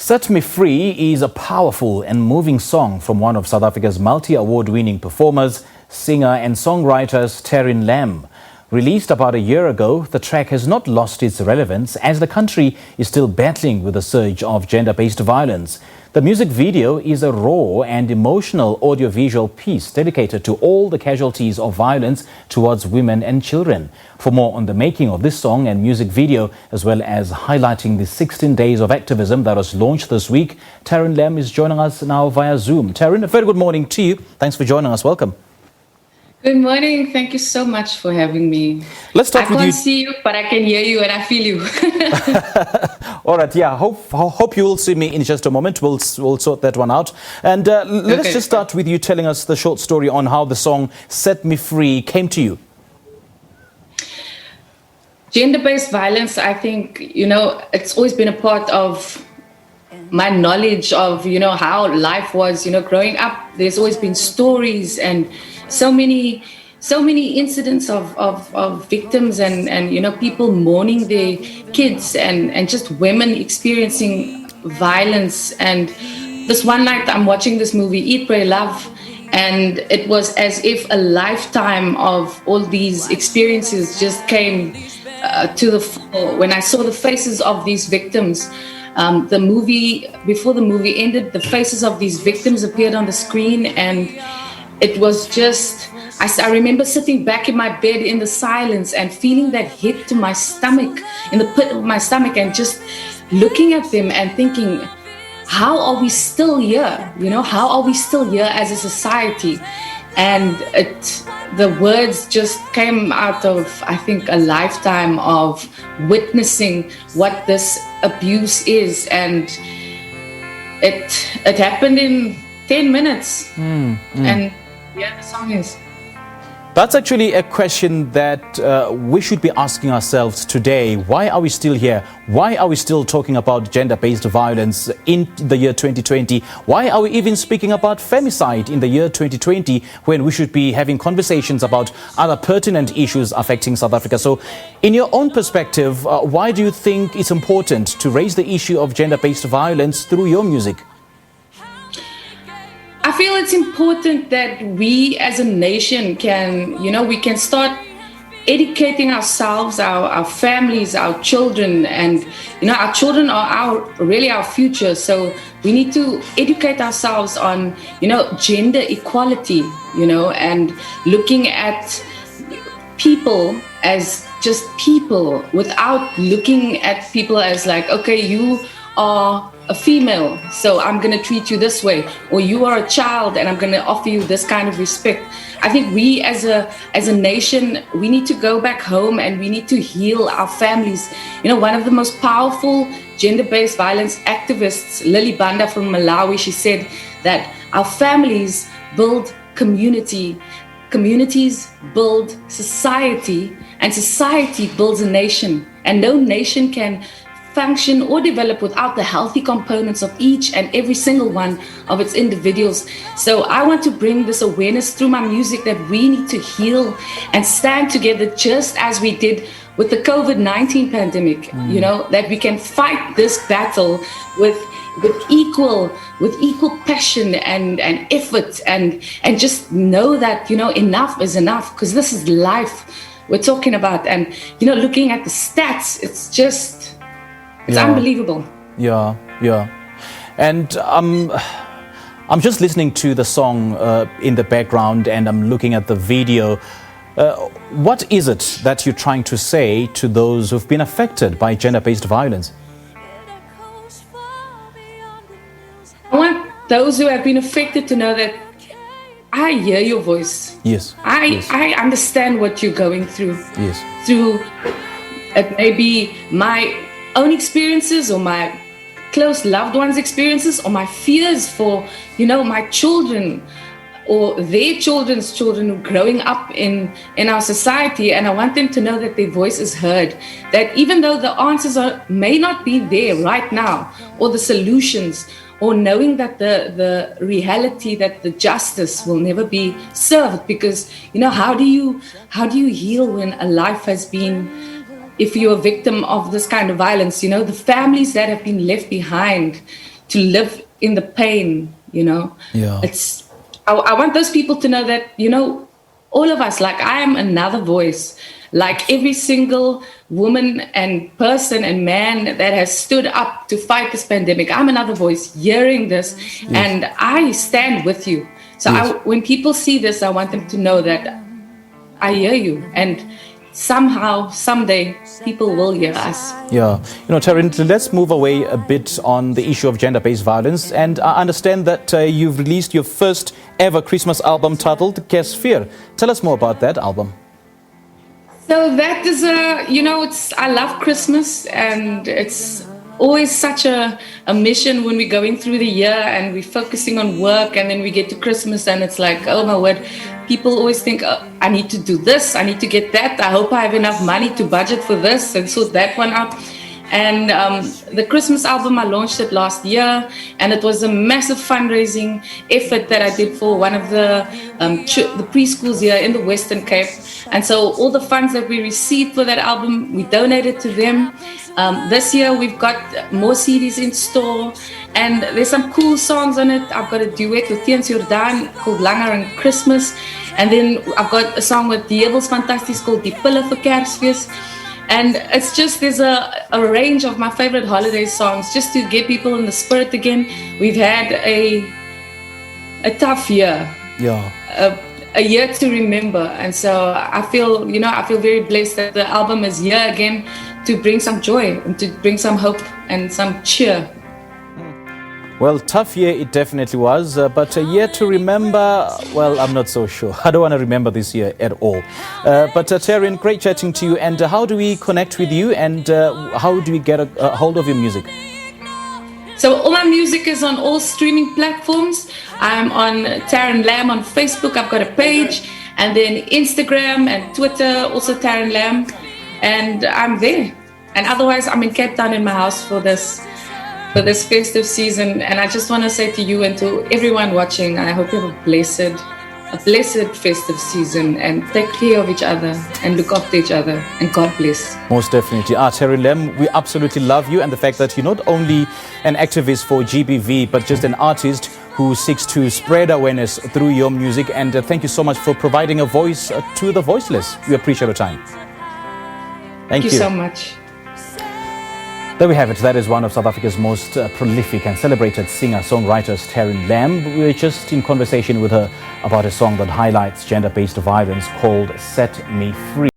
Set Me Free is a powerful and moving song from one of South Africa's multi-award-winning performers, singer and songwriters Tarryn Lamb. Released about a year ago, the track has not lost its relevance as the country is still battling with the surge of gender-based violence. The music video is a raw and emotional audiovisual piece dedicated to all the casualties of violence towards women and children. For more on the making of this song and music video, as well as highlighting the 16 Days of Activism that was launched this week, Tarryn Lamb is joining us now via Zoom. Tarryn, a very good morning to you. Thanks for joining us. Welcome. Good morning. Thank you so much for having me. Let's start with you. I can't see you, but I can hear you and I feel you. All right, yeah. Hope you will see me in just a moment. We'll sort that one out. And let us just start with you telling us the short story on how the song Set Me Free came to you. Gender-based violence, I think, it's always been a part of my knowledge of, how life was, growing up. There's always been stories and so many incidents of victims and people mourning their kids and just women experiencing violence. And this one night I'm watching this movie, Eat, Pray, Love, and it was as if a lifetime of all these experiences just came to the fore when I saw the faces of these victims. Before the movie ended, the faces of these victims appeared on the screen, and it was just, I remember sitting back in my bed in the silence and feeling that hit to my stomach, in the pit of my stomach, and just looking at them and thinking, how are we still here? How are we still here as a society? And the words just came out of, I think, a lifetime of witnessing what this abuse is. And it happened in 10 minutes. And yeah, the song is. That's actually a question that we should be asking ourselves today. Why are we still here? Why are we still talking about gender-based violence in the year 2020? Why are we even speaking about femicide in the year 2020 when we should be having conversations about other pertinent issues affecting South Africa? So in your own perspective, why do you think it's important to raise the issue of gender-based violence through your music? I feel it's important that we as a nation we can start educating ourselves, our families, our children, and our children are really our future. So we need to educate ourselves on gender equality, and looking at people as just people without looking at people as like, okay, you are a female, so I'm going to treat you this way, or you are a child and I'm going to offer you this kind of respect. I think we as a nation, we need to go back home and we need to heal our families. One of the most powerful gender-based violence activists, Lily Banda from Malawi, she said that our families build community, communities build society, and society builds a nation. And no nation can function or develop without the healthy components of each and every single one of its individuals. So I want to bring this awareness through my music that we need to heal and stand together just as we did with the COVID-19 pandemic, that we can fight this battle with equal passion and effort and just know that, enough is enough, because this is life we're talking about. And, looking at the stats, it's unbelievable. Yeah. And I'm just listening to the song in the background, and I'm looking at the video. What is it that you're trying to say to those who've been affected by gender-based violence? I want those who have been affected to know that I hear your voice. Yes. I understand what you're going through. Yes. Through it may be my own experiences or my close loved ones' experiences or my fears for, my children or their children's children who are growing up in our society. And I want them to know that their voice is heard, that even though the answers may not be there right now, or the solutions, or knowing that the reality, that the justice will never be served, because, how do you heal when a life has been, if you're a victim of this kind of violence, the families that have been left behind to live in the pain, you know. Yeah. I want those people to know that, you know, all of us, like I am another voice, like every single woman and person and man that has stood up to fight this pandemic. I'm another voice hearing this, and I stand with you. So when people see this, I want them to know that I hear you, and somehow, someday, people will hear us. Yeah. You know, Tarryn, let's move away a bit on the issue of gender-based violence. And I understand that you've released your first ever Christmas album titled Sphere. Tell us more about that album. So that is I love Christmas, and it's always such a mission when we're going through the year and we're focusing on work, and then we get to Christmas and it's like, oh my word, people always think, oh, I need to do this, I need to get that, I hope I have enough money to budget for this and sort that one out. And the Christmas album, I launched it last year, and it was a massive fundraising effort that I did for one of the preschools here in the Western Cape. And so all the funds that we received for that album, we donated to them. This year, we've got more CDs in store, and there's some cool songs on it. I've got a duet with Tiens Jordan called Langer and Christmas. And then I've got a song with Die Hebels Fantasties called Die Pille vir Kersfees. And it's just, there's a range of my favorite holiday songs just to get people in the spirit again. We've had a tough year. Yeah. A year to remember. And so I feel very blessed that the album is here again to bring some joy and to bring some hope and some cheer. Well, tough year it definitely was, but a year to remember, well, I'm not so sure. I don't want to remember this year at all. But Tarryn, great chatting to you. And how do we connect with you, and how do we get a hold of your music? So all my music is on all streaming platforms. I'm on Tarryn Lamb on Facebook. I've got a page, and then Instagram and Twitter, also Tarryn Lamb, and I'm there. And otherwise, I'm in Cape Town in my house for this festive season. And I just want to say to you and to everyone watching, I hope you have a blessed festive season, and take care of each other and look after each other, and God bless. Most definitely. Tarryn Lamb, we absolutely love you, and the fact that you're not only an activist for GBV, but just an artist who seeks to spread awareness through your music. And thank you so much for providing a voice to the voiceless. We appreciate your time. Thank you so much. There we have it. That is one of South Africa's most prolific and celebrated singer-songwriters, Tarryn Lamb. We were just in conversation with her about a song that highlights gender-based violence called Set Me Free.